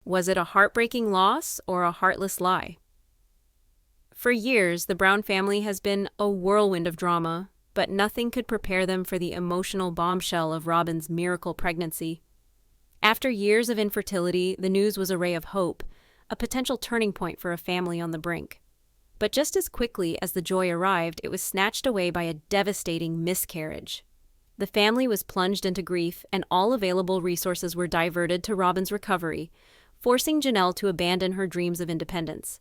Was it a heartbreaking loss or a heartless lie? For years, the Brown family has been a whirlwind of drama, but nothing could prepare them for the emotional bombshell of Robyn's miracle pregnancy. After years of infertility, the news was a ray of hope, a potential turning point for a family on the brink. But just as quickly as the joy arrived, it was snatched away by a devastating miscarriage. The family was plunged into grief, and all available resources were diverted to Robyn's recovery, forcing Janelle to abandon her dreams of independence.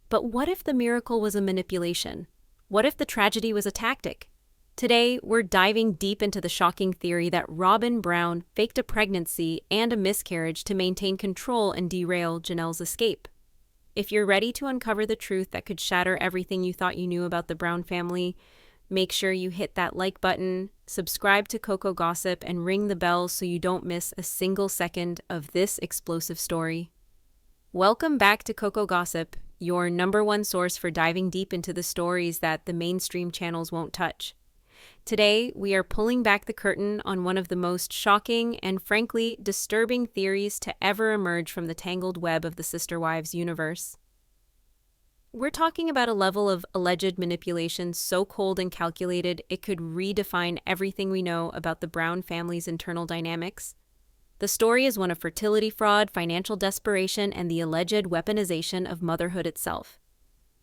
But what if the miracle was a manipulation? What if the tragedy was a tactic? Today, we're diving deep into the shocking theory that Robyn Brown faked a pregnancy and a miscarriage to maintain control and derail Janelle's escape. If you're ready to uncover the truth that could shatter everything you thought you knew about the Brown family, make sure you hit that like button, subscribe to COCO Gossip, and ring the bell so you don't miss a single second of this explosive story. Welcome back to COCO Gossip, your #1 source for diving deep into the stories that the mainstream channels won't touch. Today, we are pulling back the curtain on one of the most shocking and frankly disturbing theories to ever emerge from the tangled web of the Sister Wives universe. We're talking about a level of alleged manipulation so cold and calculated it could redefine everything we know about the Brown family's internal dynamics. The story is one of fertility fraud, financial desperation, and the alleged weaponization of motherhood itself.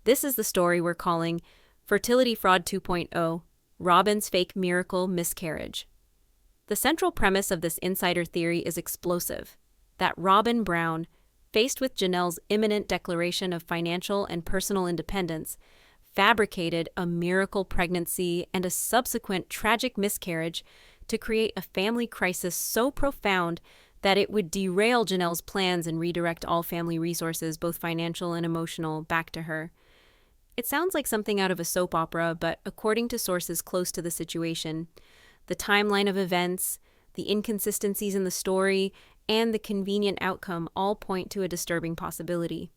This is the story we're calling Fertility Fraud 2.0, Robyn's Fake Miracle Miscarriage. The central premise of this insider theory is explosive, that Robyn Brown, faced with Janelle's imminent declaration of financial and personal independence, fabricated a miracle pregnancy and a subsequent tragic miscarriage to create a family crisis so profound that it would derail Janelle's plans and redirect all family resources, both financial and emotional, back to her. It sounds like something out of a soap opera, but according to sources close to the situation, the timeline of events, the inconsistencies in the story, and the convenient outcome all point to a disturbing possibility.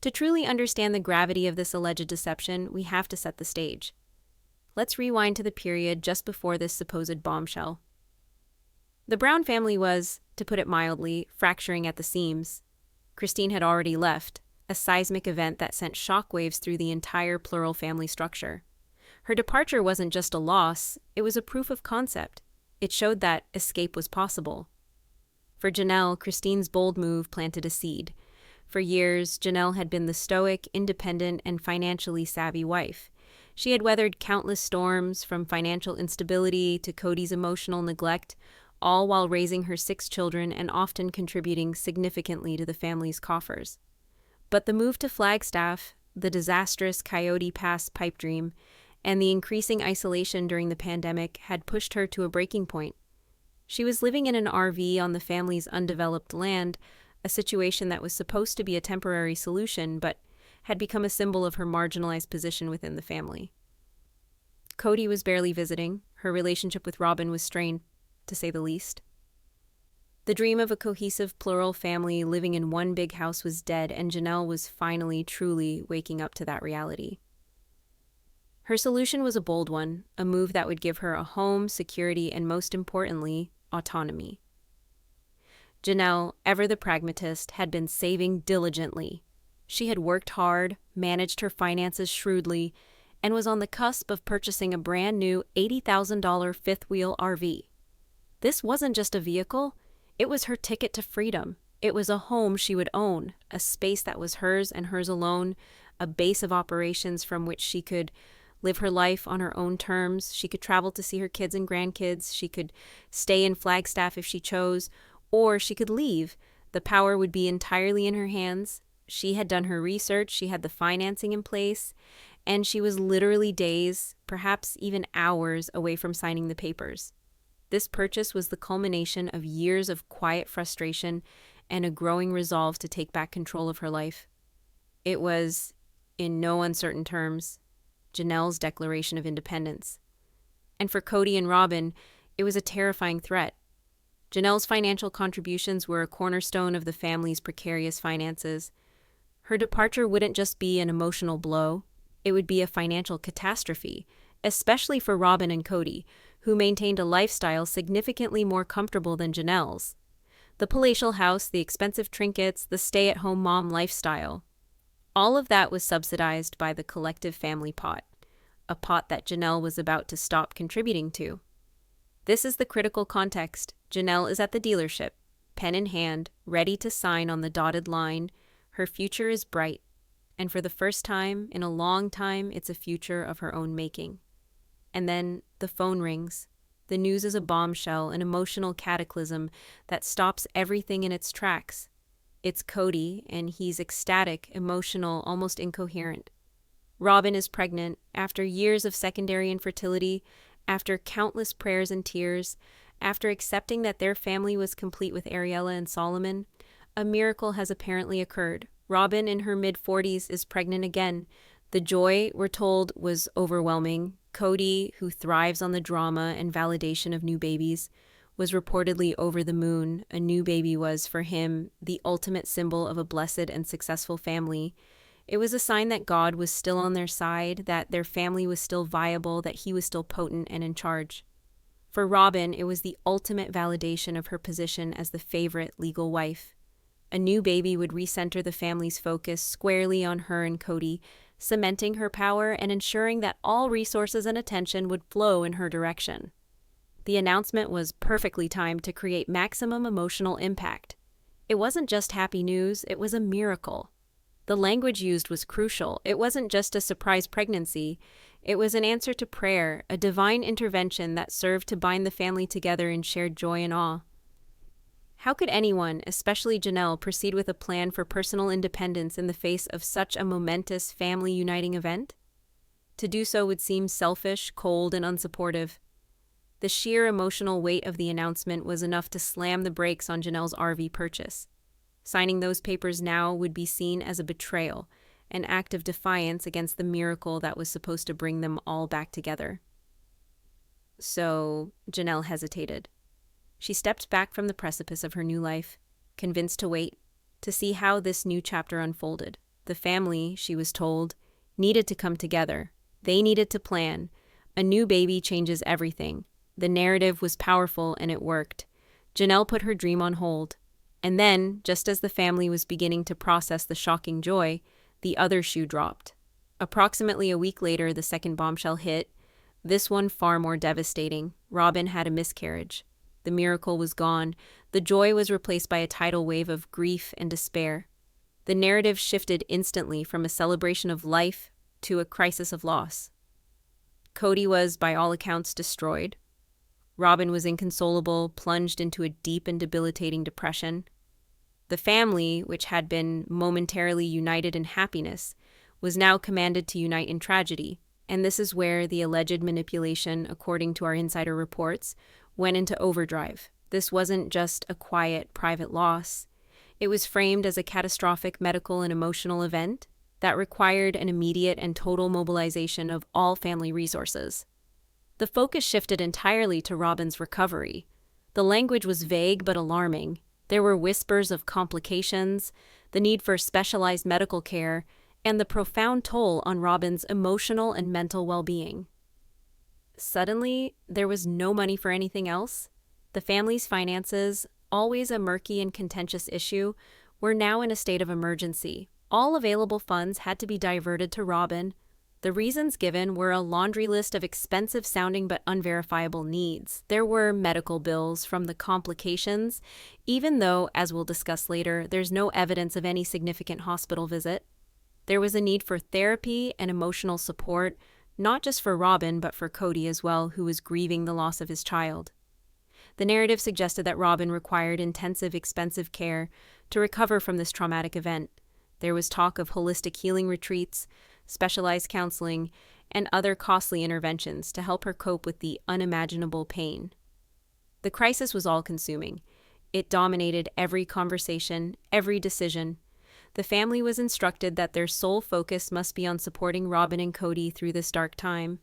To truly understand the gravity of this alleged deception, we have to set the stage. Let's rewind to the period just before this supposed bombshell. The Brown family was, to put it mildly, fracturing at the seams. Christine had already left, a seismic event that sent shockwaves through the entire plural family structure. Her departure wasn't just a loss, it was a proof of concept. It showed that escape was possible. For Janelle, Christine's bold move planted a seed. For years, Janelle had been the stoic, independent, and financially savvy wife. She had weathered countless storms, from financial instability to Cody's emotional neglect, all while raising her 6 children and often contributing significantly to the family's coffers. But the move to Flagstaff, the disastrous Coyote Pass pipe dream, and the increasing isolation during the pandemic had pushed her to a breaking point. She was living in an RV on the family's undeveloped land, a situation that was supposed to be a temporary solution, but had become a symbol of her marginalized position within the family. Cody was barely visiting. Her relationship with Robyn was strained, to say the least. The dream of a cohesive plural family living in one big house was dead, and Janelle was finally, truly waking up to that reality. Her solution was a bold one, a move that would give her a home, security, and most importantly, autonomy. Janelle, ever the pragmatist, had been saving diligently. She had worked hard, managed her finances shrewdly, and was on the cusp of purchasing a brand new $80,000 fifth-wheel RV. This wasn't just a vehicle. It was her ticket to freedom. It was a home she would own, a space that was hers and hers alone, a base of operations from which she could live her life on her own terms. She could travel to see her kids and grandkids. She could stay in Flagstaff if she chose, or she could leave. The power would be entirely in her hands. She had done her research, she had the financing in place, and she was literally days, perhaps even hours, away from signing the papers. This purchase was the culmination of years of quiet frustration and a growing resolve to take back control of her life. It was, in no uncertain terms, Janelle's declaration of independence. And for Cody and Robyn, it was a terrifying threat. Janelle's financial contributions were a cornerstone of the family's precarious finances. Her departure wouldn't just be an emotional blow, it would be a financial catastrophe, especially for Robyn and Cody, who maintained a lifestyle significantly more comfortable than Janelle's. The palatial house, the expensive trinkets, the stay-at-home mom lifestyle. All of that was subsidized by the collective family pot, a pot that Janelle was about to stop contributing to. This is the critical context. Janelle is at the dealership, pen in hand, ready to sign on the dotted line. Her future is bright, and for the first time in a long time, it's a future of her own making. And then the phone rings. The news is a bombshell, an emotional cataclysm that stops everything in its tracks. It's Cody, and he's ecstatic, emotional, almost incoherent. Robyn is pregnant after years of secondary infertility, after countless prayers and tears, after accepting that their family was complete with Ariella and Solomon. A miracle has apparently occurred. Robyn, in her mid-40s, is pregnant again. The joy, we're told, was overwhelming. Cody, who thrives on the drama and validation of new babies, was reportedly over the moon. A new baby was, for him, the ultimate symbol of a blessed and successful family. It was a sign that God was still on their side, that their family was still viable, that he was still potent and in charge. For Robyn, it was the ultimate validation of her position as the favorite legal wife. A new baby would recenter the family's focus squarely on her and Cody, cementing her power and ensuring that all resources and attention would flow in her direction. The announcement was perfectly timed to create maximum emotional impact. It wasn't just happy news, it was a miracle. The language used was crucial. It wasn't just a surprise pregnancy. It was an answer to prayer, a divine intervention that served to bind the family together in shared joy and awe. How could anyone, especially Janelle, proceed with a plan for personal independence in the face of such a momentous family-uniting event? To do so would seem selfish, cold, and unsupportive. The sheer emotional weight of the announcement was enough to slam the brakes on Janelle's RV purchase. Signing those papers now would be seen as a betrayal, an act of defiance against the miracle that was supposed to bring them all back together. So, Janelle hesitated. She stepped back from the precipice of her new life, convinced to wait, to see how this new chapter unfolded. The family, she was told, needed to come together. They needed to plan. A new baby changes everything. The narrative was powerful and it worked. Janelle put her dream on hold. And then, just as the family was beginning to process the shocking joy, the other shoe dropped. Approximately a week later, the second bombshell hit, this one far more devastating. Robyn had a miscarriage. The miracle was gone. The joy was replaced by a tidal wave of grief and despair. The narrative shifted instantly from a celebration of life to a crisis of loss. Cody was, by all accounts, destroyed. Robyn was inconsolable, plunged into a deep and debilitating depression. The family, which had been momentarily united in happiness, was now commanded to unite in tragedy. And this is where the alleged manipulation, according to our insider reports, went into overdrive. This wasn't just a quiet, private loss. It was framed as a catastrophic medical and emotional event that required an immediate and total mobilization of all family resources. The focus shifted entirely to Robyn's recovery. The language was vague but alarming. There were whispers of complications, the need for specialized medical care, and the profound toll on Robyn's emotional and mental well-being. Suddenly, there was no money for anything else. The family's finances, always a murky and contentious issue, were now in a state of emergency. All available funds had to be diverted to Robyn. The reasons given were a laundry list of expensive-sounding but unverifiable needs. There were medical bills from the complications, even though, as we'll discuss later, there's no evidence of any significant hospital visit. There was a need for therapy and emotional support, not just for Robyn, but for Cody as well, who was grieving the loss of his child. The narrative suggested that Robyn required intensive, expensive care to recover from this traumatic event. There was talk of holistic healing retreats, specialized counseling, and other costly interventions to help her cope with the unimaginable pain. The crisis was all-consuming. It dominated every conversation, every decision. The family was instructed that their sole focus must be on supporting Robyn and Cody through this dark time.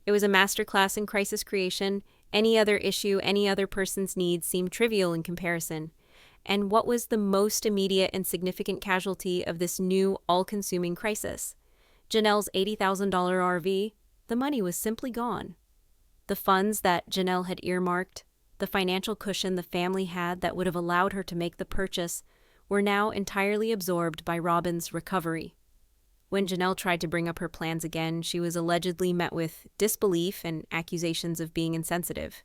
It was a masterclass in crisis creation. Any other issue, any other person's needs seemed trivial in comparison. And what was the most immediate and significant casualty of this new, all-consuming crisis? Janelle's $80,000 RV? The money was simply gone. The funds that Janelle had earmarked, The financial cushion the family had that would have allowed her to make the purchase were now entirely absorbed by Robyn's recovery. When Janelle tried to bring up her plans again, she was allegedly met with disbelief and accusations of being insensitive.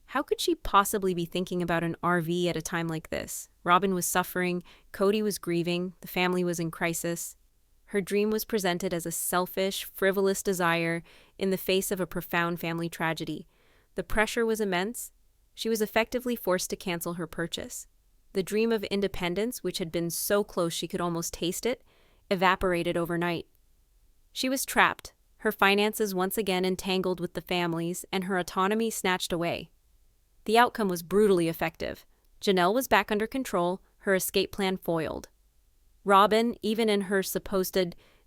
How could she possibly be thinking about an RV at a time like this? Robyn was suffering, Cody was grieving, the family was in crisis. Her dream was presented as a selfish, frivolous desire in the face of a profound family tragedy. The pressure was immense. She was effectively forced to cancel her purchase. The dream of independence, which had been so close she could almost taste it, evaporated overnight. She was trapped, her finances once again entangled with the family's, and her autonomy snatched away. The outcome was brutally effective. Janelle was back under control, her escape plan foiled. Robyn, even in her supposed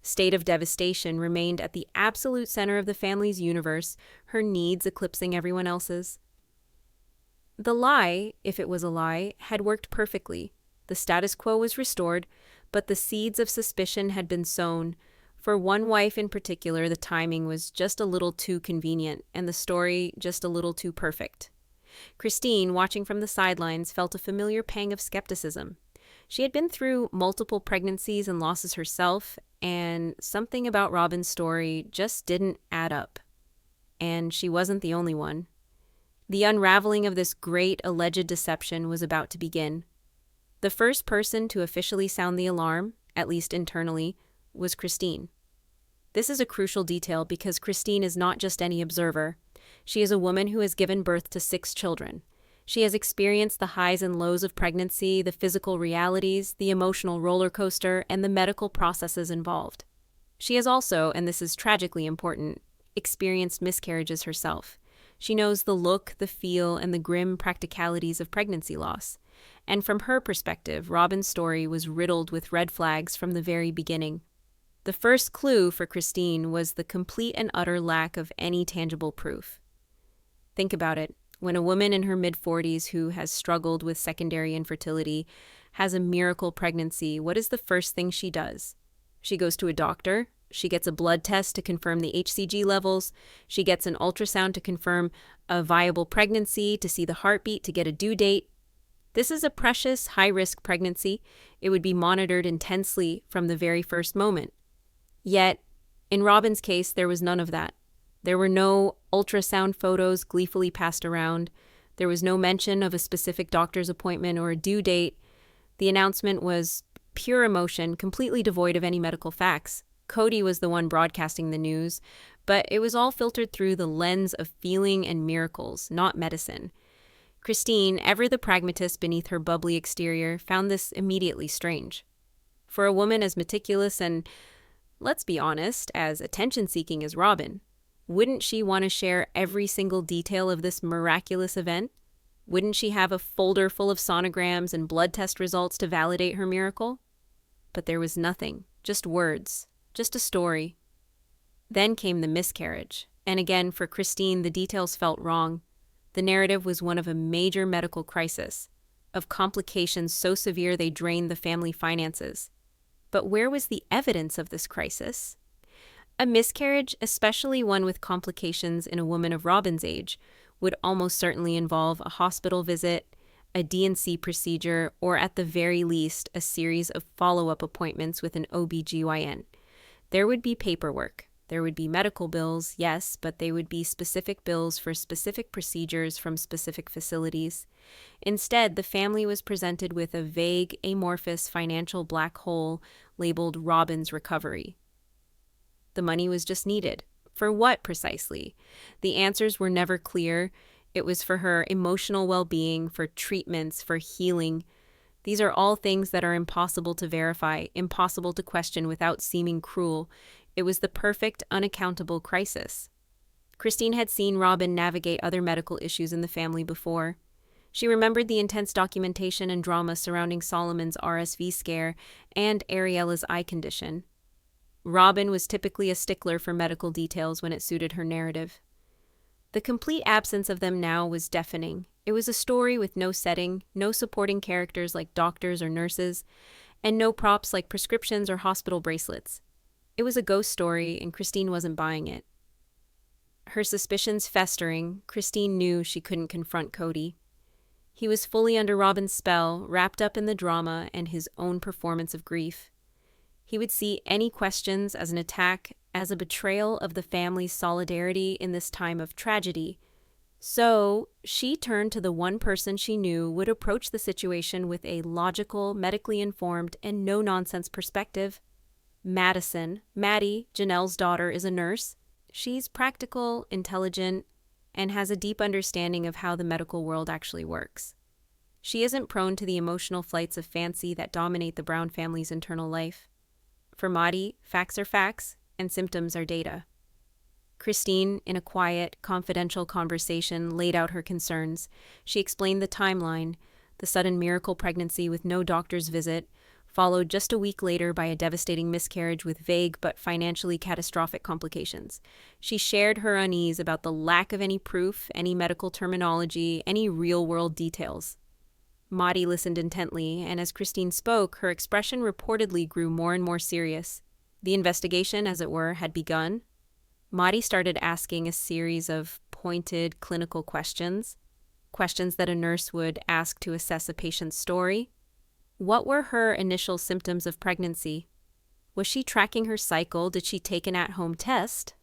state of devastation, remained at the absolute center of the family's universe, her needs eclipsing everyone else's. The lie, if it was a lie, had worked perfectly. The status quo was restored, but the seeds of suspicion had been sown. For one wife in particular, the timing was just a little too convenient, and the story just a little too perfect. Christine, watching from the sidelines, felt a familiar pang of skepticism. She had been through multiple pregnancies and losses herself, and something about Robyn's story just didn't add up. And she wasn't the only one. The unraveling of this great alleged deception was about to begin. The first person to officially sound the alarm, at least internally, was Christine. This is a crucial detail because Christine is not just any observer. She is a woman who has given birth to 6 children. She has experienced the highs and lows of pregnancy, the physical realities, the emotional roller coaster, and the medical processes involved. She has also, and this is tragically important, experienced miscarriages herself. She knows the look, the feel, and the grim practicalities of pregnancy loss. And from her perspective, Robyn's story was riddled with red flags from the very beginning. The first clue for Christine was the complete and utter lack of any tangible proof. Think about it. When a woman in her mid-40s who has struggled with secondary infertility has a miracle pregnancy, what is the first thing she does? She goes to a doctor. She gets a blood test to confirm the HCG levels. She gets an ultrasound to confirm a viable pregnancy, to see the heartbeat, to get a due date. This is a precious, high-risk pregnancy. It would be monitored intensely from the very first moment. Yet, in Robyn's case, there was none of that. There were no ultrasound photos gleefully passed around. There was no mention of a specific doctor's appointment or a due date. The announcement was pure emotion, completely devoid of any medical facts. Cody was the one broadcasting the news, but it was all filtered through the lens of feeling and miracles, not medicine. Christine, ever the pragmatist beneath her bubbly exterior, found this immediately strange. For a woman as meticulous and, let's be honest, as attention-seeking as Robyn, wouldn't she want to share every single detail of this miraculous event? Wouldn't she have a folder full of sonograms and blood test results to validate her miracle? But there was nothing, just words, just a story. Then came the miscarriage, and again, for Christine, the details felt wrong. The narrative was one of a major medical crisis, of complications so severe they drained the family finances. But where was the evidence of this crisis? A miscarriage, especially one with complications in a woman of Robyn's age, would almost certainly involve a hospital visit, a D&C procedure, or at the very least, a series of follow-up appointments with an OB/GYN. There would be paperwork. There would be medical bills, yes, but they would be specific bills for specific procedures from specific facilities. Instead, the family was presented with a vague, amorphous financial black hole labeled Robyn's recovery. The money was just needed. For what precisely? The answers were never clear. It was for her emotional well-being, for treatments, for healing. These are all things that are impossible to verify, impossible to question without seeming cruel. It was the perfect, unaccountable crisis. Christine had seen Robyn navigate other medical issues in the family before. She remembered the intense documentation and drama surrounding Solomon's RSV scare and Ariella's eye condition. Robyn was typically a stickler for medical details when it suited her narrative. The complete absence of them now was deafening. It was a story with no setting, no supporting characters like doctors or nurses, and no props like prescriptions or hospital bracelets. It was a ghost story, and Christine wasn't buying it. Her suspicions festering, Christine knew she couldn't confront Cody. He was fully under Robyn's spell, wrapped up in the drama and his own performance of grief. He would see any questions as an attack, as a betrayal of the family's solidarity in this time of tragedy. So, she turned to the one person she knew would approach the situation with a logical, medically informed, and no-nonsense perspective. Madison, Maddie, Janelle's daughter, is a nurse. She's practical, intelligent, and has a deep understanding of how the medical world actually works. She isn't prone to the emotional flights of fancy that dominate the Brown family's internal life. For Maddie, facts are facts, and symptoms are data. Christine, in a quiet, confidential conversation, laid out her concerns. She explained the timeline, the sudden miracle pregnancy with no doctor's visit, followed just a week later by a devastating miscarriage with vague but financially catastrophic complications. She shared her unease about the lack of any proof, any medical terminology, any real-world details. Maddie listened intently, and as Christine spoke, her expression reportedly grew more and more serious. The investigation, as it were, had begun. Maddie started asking a series of pointed clinical questions that a nurse would ask to assess a patient's story. What were her initial symptoms of pregnancy? Was she tracking her cycle? Did she take an at-home test?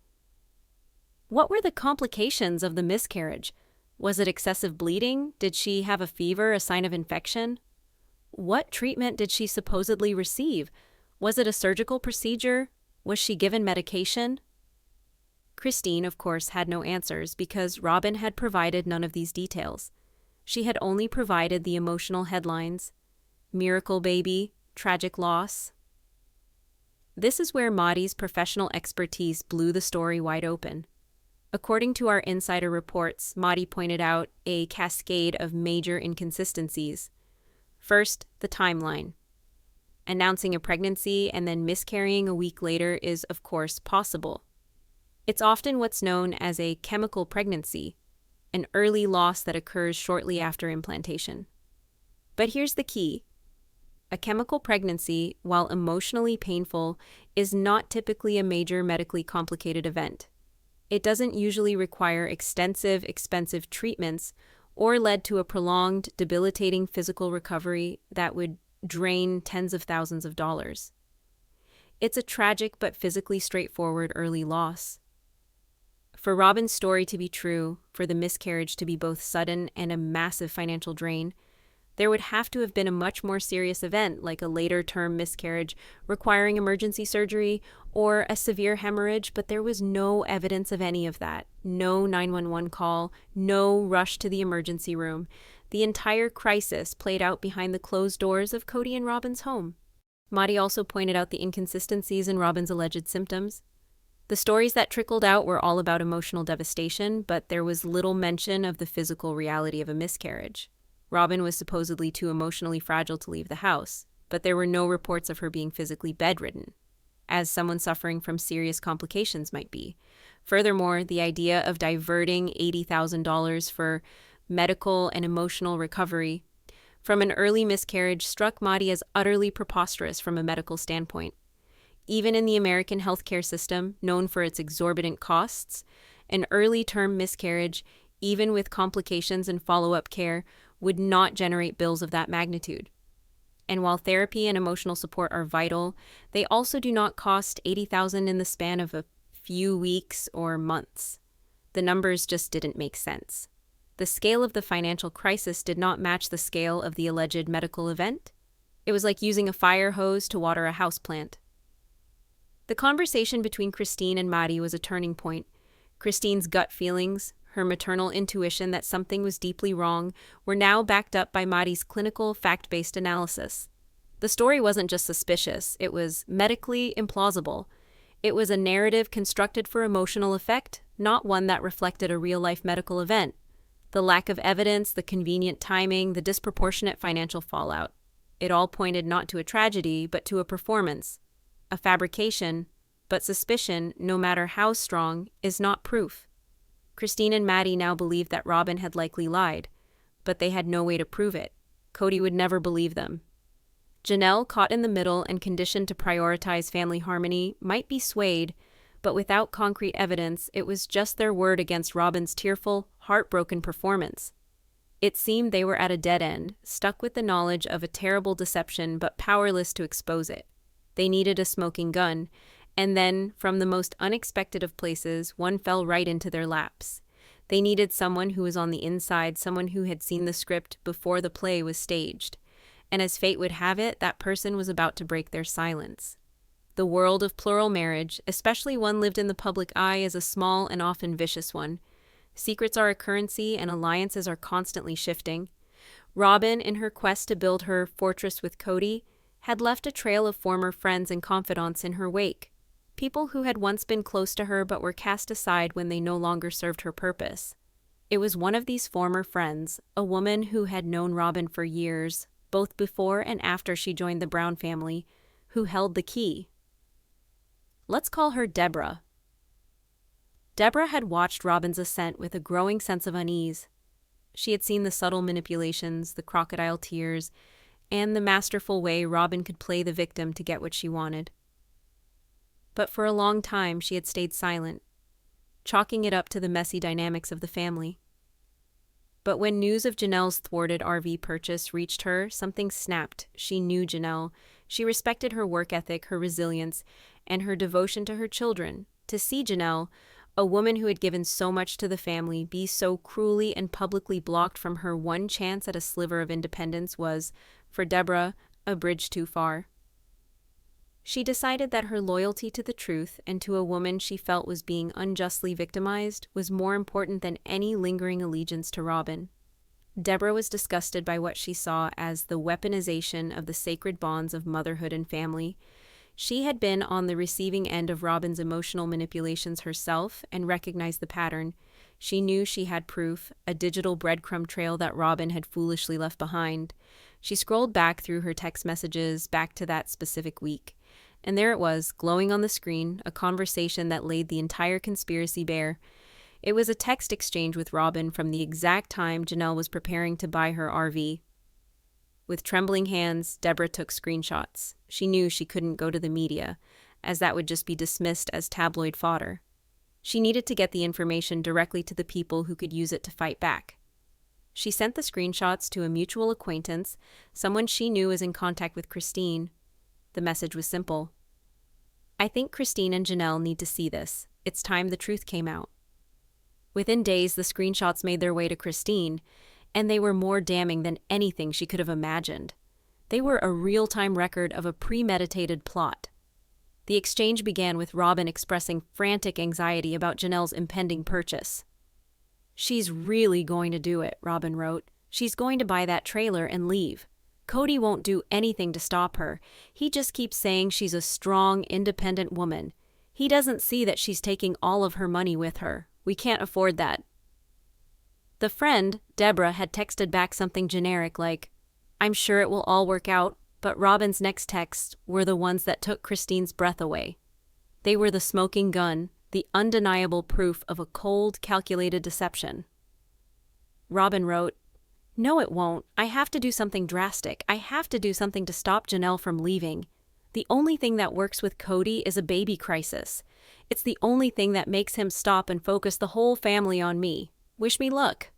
What were the complications of the miscarriage? Was it excessive bleeding? Did she have a fever, a sign of infection? What treatment did she supposedly receive? Was it a surgical procedure? Was she given medication? Christine, of course, had no answers because Robyn had provided none of these details. She had only provided the emotional headlines. Miracle baby, tragic loss. This is where Maddie's professional expertise blew the story wide open. According to our insider reports, Maddie pointed out a cascade of major inconsistencies. First, the timeline. Announcing a pregnancy and then miscarrying a week later is, of course, possible. It's often what's known as a chemical pregnancy, an early loss that occurs shortly after implantation. But here's the key. A chemical pregnancy, while emotionally painful, is not typically a major medically complicated event. It doesn't usually require extensive, expensive treatments or lead to a prolonged, debilitating physical recovery that would drain tens of thousands of dollars. It's a tragic but physically straightforward early loss. For Robyn's story to be true, for the miscarriage to be both sudden and a massive financial drain, there would have to have been a much more serious event, like a later-term miscarriage requiring emergency surgery or a severe hemorrhage, but there was no evidence of any of that. No 911 call, no rush to the emergency room. The entire crisis played out behind the closed doors of Cody and Robyn's home. Maddie also pointed out the inconsistencies in Robyn's alleged symptoms. The stories that trickled out were all about emotional devastation, but there was little mention of the physical reality of a miscarriage. Robyn was supposedly too emotionally fragile to leave the house, but there were no reports of her being physically bedridden, as someone suffering from serious complications might be. Furthermore, the idea of diverting $80,000 for medical and emotional recovery from an early miscarriage struck Maddie as utterly preposterous from a medical standpoint. Even in the American healthcare system, known for its exorbitant costs, an early-term miscarriage, even with complications and follow-up care, would not generate bills of that magnitude. And while therapy and emotional support are vital, they also do not cost $80,000 in the span of a few weeks or months. The numbers just didn't make sense. The scale of the financial crisis did not match the scale of the alleged medical event. It was like using a fire hose to water a houseplant. The conversation between Christine and Maddie was a turning point. Christine's gut feelings, her maternal intuition that something was deeply wrong, were now backed up by Maddie's clinical, fact-based analysis. The story wasn't just suspicious, it was medically implausible. It was a narrative constructed for emotional effect, not one that reflected a real-life medical event. The lack of evidence, the convenient timing, the disproportionate financial fallout. It all pointed not to a tragedy, but to a performance, a fabrication, but suspicion, no matter how strong, is not proof. Christine and Maddie now believed that Robyn had likely lied, but they had no way to prove it. Cody would never believe them. Janelle, caught in the middle and conditioned to prioritize family harmony, might be swayed, but without concrete evidence, it was just their word against Robyn's tearful, heartbroken performance. It seemed they were at a dead end, stuck with the knowledge of a terrible deception but powerless to expose it. They needed a smoking gun, and then, from the most unexpected of places, one fell right into their laps. They needed someone who was on the inside, someone who had seen the script before the play was staged. And as fate would have it, that person was about to break their silence. The world of plural marriage, especially one lived in the public eye, is a small and often vicious one. Secrets are a currency and alliances are constantly shifting. Robyn, in her quest to build her fortress with Cody, had left a trail of former friends and confidants in her wake. People who had once been close to her but were cast aside when they no longer served her purpose. It was one of these former friends, a woman who had known Robyn for years, both before and after she joined the Brown family, who held the key. Let's call her Deborah. Deborah had watched Robyn's ascent with a growing sense of unease. She had seen the subtle manipulations, the crocodile tears, and the masterful way Robyn could play the victim to get what she wanted. But for a long time she had stayed silent, chalking it up to the messy dynamics of the family. But when news of Janelle's thwarted RV purchase reached her, something snapped. She knew Janelle. She respected her work ethic, her resilience, and her devotion to her children. To see Janelle, a woman who had given so much to the family, be so cruelly and publicly blocked from her one chance at a sliver of independence was, for Deborah, a bridge too far. She decided that her loyalty to the truth and to a woman she felt was being unjustly victimized was more important than any lingering allegiance to Robyn. Deborah was disgusted by what she saw as the weaponization of the sacred bonds of motherhood and family. She had been on the receiving end of Robyn's emotional manipulations herself and recognized the pattern. She knew she had proof, a digital breadcrumb trail that Robyn had foolishly left behind. She scrolled back through her text messages, back to that specific week. And there it was, glowing on the screen, a conversation that laid the entire conspiracy bare. It was a text exchange with Robyn from the exact time Janelle was preparing to buy her RV. With trembling hands, Deborah took screenshots. She knew she couldn't go to the media, as that would just be dismissed as tabloid fodder. She needed to get the information directly to the people who could use it to fight back. She sent the screenshots to a mutual acquaintance, someone she knew was in contact with Christine. The message was simple. I think Christine and Janelle need to see this. It's time the truth came out. Within days, the screenshots made their way to Christine, and they were more damning than anything she could have imagined. They were a real-time record of a premeditated plot. The exchange began with Robyn expressing frantic anxiety about Janelle's impending purchase. She's really going to do it, Robyn wrote. She's going to buy that trailer and leave. Cody won't do anything to stop her. He just keeps saying she's a strong, independent woman. He doesn't see that she's taking all of her money with her. We can't afford that. The friend, Deborah, had texted back something generic like, I'm sure it will all work out, but Robyn's next texts were the ones that took Christine's breath away. They were the smoking gun, the undeniable proof of a cold, calculated deception. Robyn wrote, No, it won't. I have to do something drastic. I have to do something to stop Janelle from leaving. The only thing that works with Cody is a baby crisis. It's the only thing that makes him stop and focus the whole family on me. Wish me luck.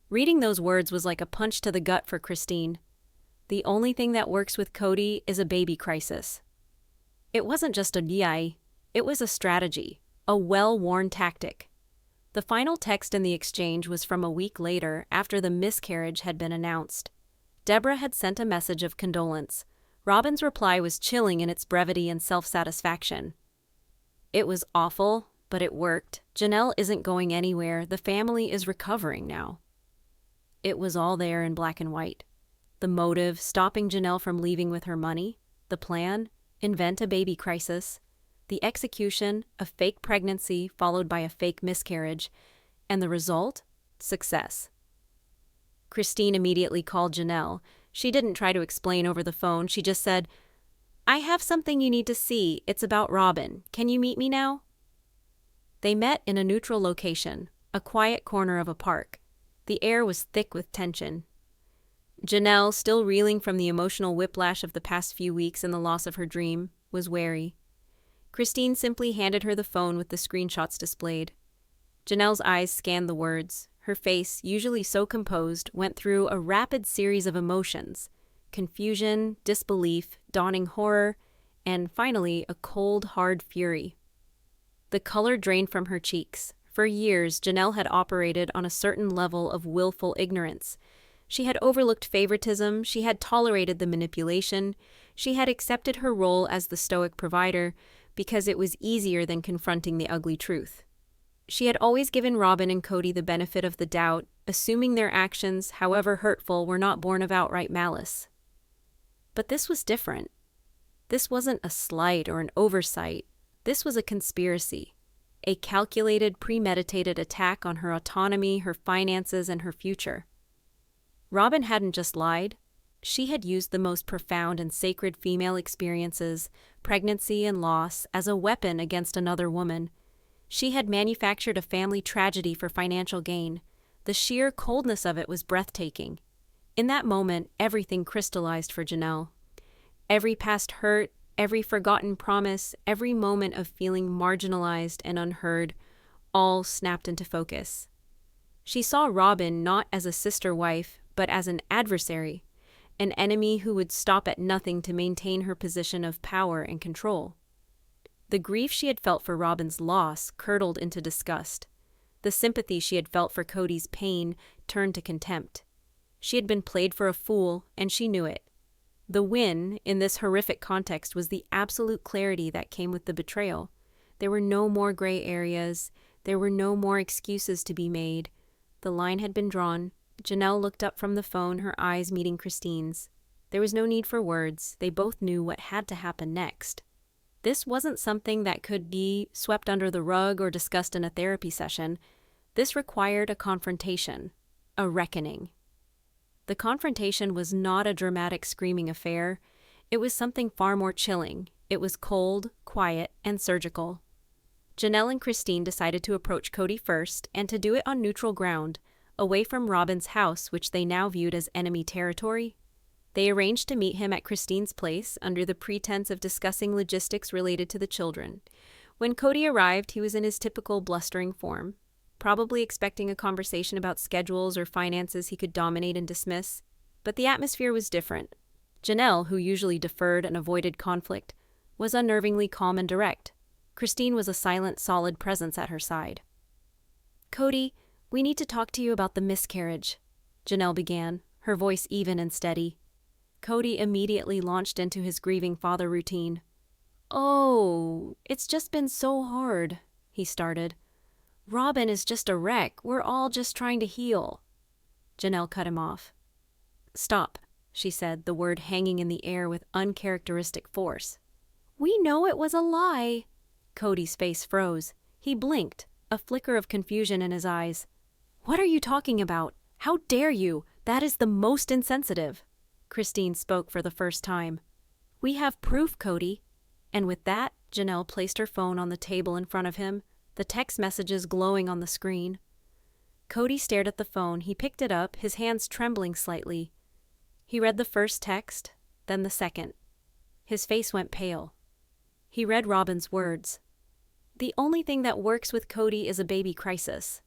Reading those words was like a punch to the gut for Christine. The only thing that works with Cody is a baby crisis. It wasn't just a DI, it was a strategy, a well-worn tactic. The final text in the exchange was from a week later, after the miscarriage had been announced. Deborah had sent a message of condolence. Robyn's reply was chilling in its brevity and self-satisfaction. It was awful, but it worked. Janelle isn't going anywhere. The family is recovering now. It was all there in black and white. The motive, stopping Janelle from leaving with her money. The plan, invent a baby crisis. The execution, a fake pregnancy followed by a fake miscarriage. And the result? Success. Christine immediately called Janelle. She didn't try to explain over the phone. She just said, I have something you need to see. It's about Robyn. Can you meet me now? They met in a neutral location, a quiet corner of a park. The air was thick with tension. Janelle, still reeling from the emotional whiplash of the past few weeks and the loss of her dream, was wary. Christine simply handed her the phone with the screenshots displayed. Janelle's eyes scanned the words. Her face, usually so composed, went through a rapid series of emotions: confusion, disbelief, dawning horror, and finally a cold, hard fury. The color drained from her cheeks. For years, Janelle had operated on a certain level of willful ignorance. She had overlooked favoritism, she had tolerated the manipulation, she had accepted her role as the stoic provider because it was easier than confronting the ugly truth. She had always given Robyn and Cody the benefit of the doubt, assuming their actions, however hurtful, were not born of outright malice. But this was different. This wasn't a slight or an oversight. This was a conspiracy. A calculated, premeditated attack on her autonomy, her finances, and her future. Robyn hadn't just lied. She had used the most profound and sacred female experiences, pregnancy and loss, as a weapon against another woman. She had manufactured a family tragedy for financial gain. The sheer coldness of it was breathtaking. In that moment, everything crystallized for Janelle. Every past hurt, every forgotten promise, every moment of feeling marginalized and unheard, all snapped into focus. She saw Robyn not as a sister wife, but as an adversary, an enemy who would stop at nothing to maintain her position of power and control. The grief she had felt for Robyn's loss curdled into disgust. The sympathy she had felt for Cody's pain turned to contempt. She had been played for a fool, and she knew it. The win, in this horrific context, was the absolute clarity that came with the betrayal. There were no more gray areas. There were no more excuses to be made. The line had been drawn. Janelle looked up from the phone, her eyes meeting Christine's. There was no need for words. They both knew what had to happen next. This wasn't something that could be swept under the rug or discussed in a therapy session. This required a confrontation, a reckoning. The confrontation was not a dramatic screaming affair. It was something far more chilling. It was cold, quiet, and surgical. Janelle and Christine decided to approach Cody first and to do it on neutral ground, away from Robyn's house, which they now viewed as enemy territory. They arranged to meet him at Christine's place under the pretense of discussing logistics related to the children. When Cody arrived, he was in his typical blustering form, probably expecting a conversation about schedules or finances he could dominate and dismiss. But the atmosphere was different. Janelle, who usually deferred and avoided conflict, was unnervingly calm and direct. Christine was a silent, solid presence at her side. "Cody, we need to talk to you about the miscarriage," Janelle began, her voice even and steady. Cody immediately launched into his grieving father routine. "Oh, it's just been so hard," he started. "Robyn is just a wreck. We're all just trying to heal." Janelle cut him off. "Stop," she said, the word hanging in the air with uncharacteristic force. "We know it was a lie." Cody's face froze. He blinked, a flicker of confusion in his eyes. "What are you talking about? How dare you? That is the most insensitive." Christine spoke for the first time. "We have proof, Cody." And with that, Janelle placed her phone on the table in front of him, the text messages glowing on the screen. Cody stared at the phone. He picked it up, his hands trembling slightly. He read the first text, then the second. His face went pale. He read Robyn's words. "The only thing that works with Cody is a baby crisis."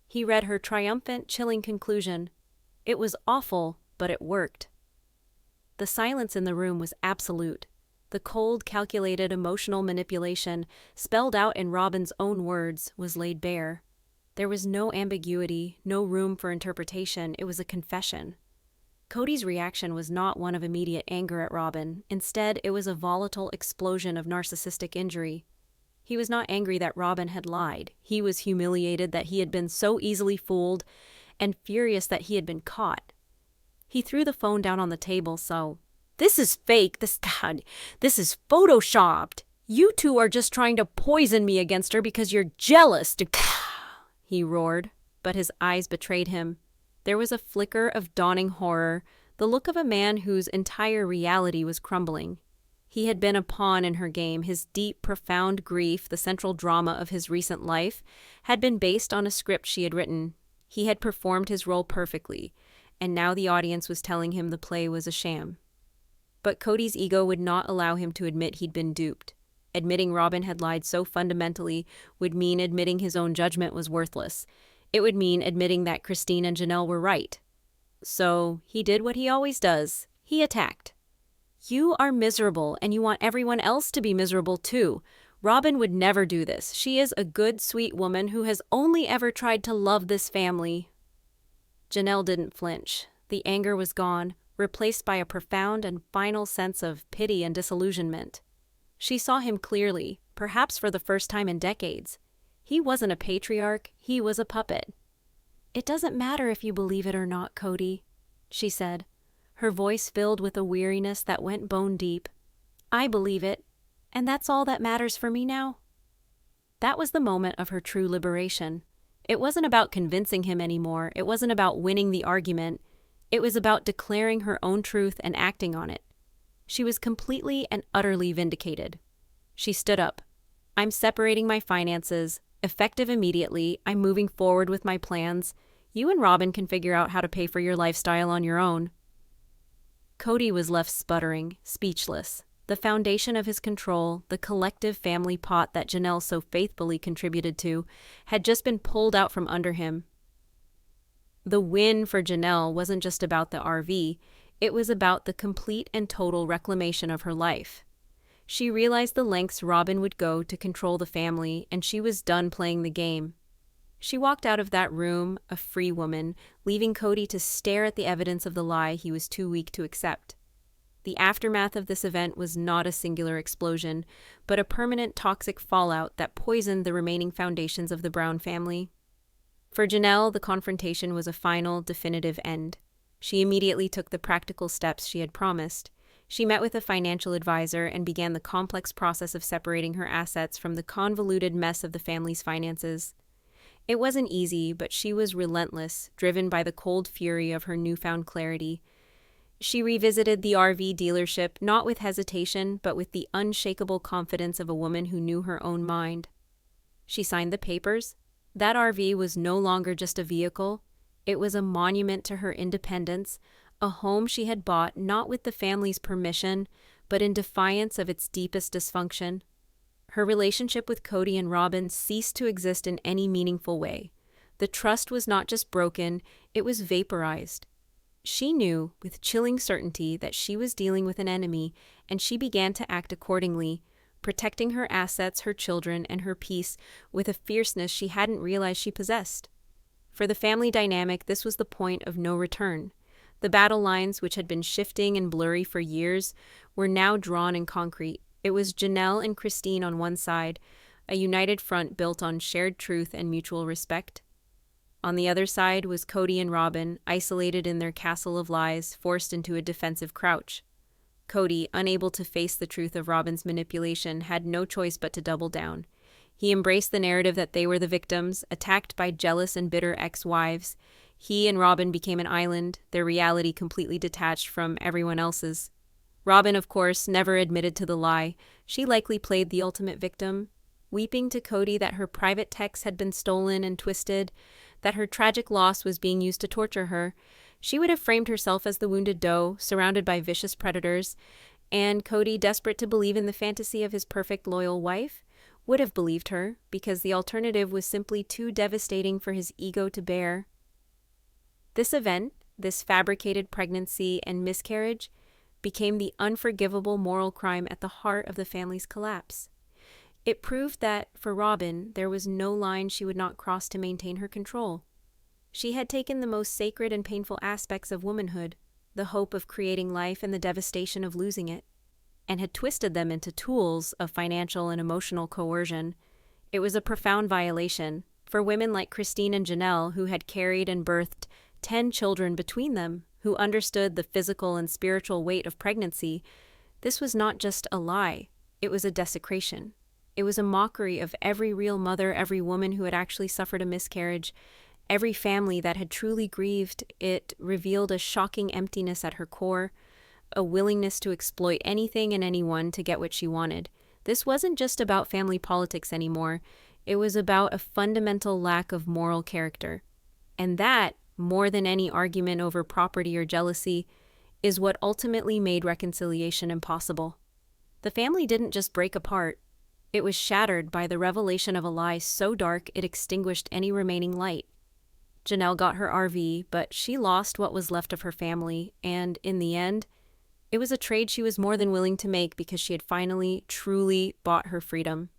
He read her triumphant, chilling conclusion. "It was awful, but it worked." The silence in the room was absolute. The cold, calculated, emotional manipulation, spelled out in Robyn's own words, was laid bare. There was no ambiguity, no room for interpretation. It was a confession. Cody's reaction was not one of immediate anger at Robyn. Instead, it was a volatile explosion of narcissistic injury. He was not angry that Robyn had lied. He was humiliated that he had been so easily fooled and furious that he had been caught. He threw the phone down on the table. "This is fake. This is photoshopped. You two are just trying to poison me against her because you're jealous." He roared, but his eyes betrayed him. There was a flicker of dawning horror, the look of a man whose entire reality was crumbling. He had been a pawn in her game. His deep, profound grief, the central drama of his recent life, had been based on a script she had written. He had performed his role perfectly, and now the audience was telling him the play was a sham. But Cody's ego would not allow him to admit he'd been duped. Admitting Robyn had lied so fundamentally would mean admitting his own judgment was worthless. It would mean admitting that Christine and Janelle were right. So he did what he always does. He attacked. You are miserable, and you want everyone else to be miserable too. Robyn would never do this. She is a good, sweet woman who has only ever tried to love this family. Janelle didn't flinch. The anger was gone, replaced by a profound and final sense of pity and disillusionment. She saw him clearly, perhaps for the first time in decades. He wasn't a patriarch, he was a puppet. "It doesn't matter if you believe it or not, Cody," she said, her voice filled with a weariness that went bone deep. "I believe it, and that's all that matters for me now." That was the moment of her true liberation. It wasn't about convincing him anymore. It wasn't about winning the argument. It was about declaring her own truth and acting on it. She was completely and utterly vindicated. She stood up. "I'm separating my finances. Effective immediately. I'm moving forward with my plans. You and Robyn can figure out how to pay for your lifestyle on your own." Cody was left sputtering, speechless. The foundation of his control, the collective family pot that Janelle so faithfully contributed to, had just been pulled out from under him. The win for Janelle wasn't just about the RV, it was about the complete and total reclamation of her life. She realized the lengths Robyn would go to control the family, and she was done playing the game. She walked out of that room, a free woman, leaving Cody to stare at the evidence of the lie he was too weak to accept. The aftermath of this event was not a singular explosion, but a permanent toxic fallout that poisoned the remaining foundations of the Brown family. For Janelle, the confrontation was a final, definitive end. She immediately took the practical steps she had promised. She met with a financial advisor and began the complex process of separating her assets from the convoluted mess of the family's finances. It wasn't easy, but she was relentless, driven by the cold fury of her newfound clarity. She revisited the RV dealership not with hesitation, but with the unshakable confidence of a woman who knew her own mind. She signed the papers. That RV was no longer just a vehicle. It was a monument to her independence, a home she had bought not with the family's permission, but in defiance of its deepest dysfunction. Her relationship with Cody and Robyn ceased to exist in any meaningful way. The trust was not just broken, it was vaporized. She knew, with chilling certainty, that she was dealing with an enemy, and she began to act accordingly, protecting her assets, her children, and her peace with a fierceness she hadn't realized she possessed. For the family dynamic, this was the point of no return. The battle lines, which had been shifting and blurry for years, were now drawn in concrete. It was Janelle and Christine on one side, a united front built on shared truth and mutual respect. On the other side was Cody and Robyn, isolated in their castle of lies, forced into a defensive crouch. Cody, unable to face the truth of Robyn's manipulation, had no choice but to double down. He embraced the narrative that they were the victims, attacked by jealous and bitter ex-wives. He and Robyn became an island, their reality completely detached from everyone else's. Robyn, of course, never admitted to the lie. She likely played the ultimate victim, weeping to Cody that her private texts had been stolen and twisted, that her tragic loss was being used to torture her. She would have framed herself as the wounded doe, surrounded by vicious predators, and Cody, desperate to believe in the fantasy of his perfect, loyal wife, would have believed her, because the alternative was simply too devastating for his ego to bear. This event, this fabricated pregnancy and miscarriage, became the unforgivable moral crime at the heart of the family's collapse. It proved that, for Robyn, there was no line she would not cross to maintain her control. She had taken the most sacred and painful aspects of womanhood, the hope of creating life and the devastation of losing it, and had twisted them into tools of financial and emotional coercion. It was a profound violation. For women like Christine and Janelle, who had carried and birthed 10 children between them, who understood the physical and spiritual weight of pregnancy, this was not just a lie, it was a desecration. It was a mockery of every real mother, every woman who had actually suffered a miscarriage, every family that had truly grieved. It revealed a shocking emptiness at her core, a willingness to exploit anything and anyone to get what she wanted. This wasn't just about family politics anymore. It was about a fundamental lack of moral character. And that, more than any argument over property or jealousy, is what ultimately made reconciliation impossible. The family didn't just break apart. It was shattered by the revelation of a lie so dark it extinguished any remaining light. Janelle got her RV, but she lost what was left of her family, and in the end, it was a trade she was more than willing to make because she had finally, truly bought her freedom.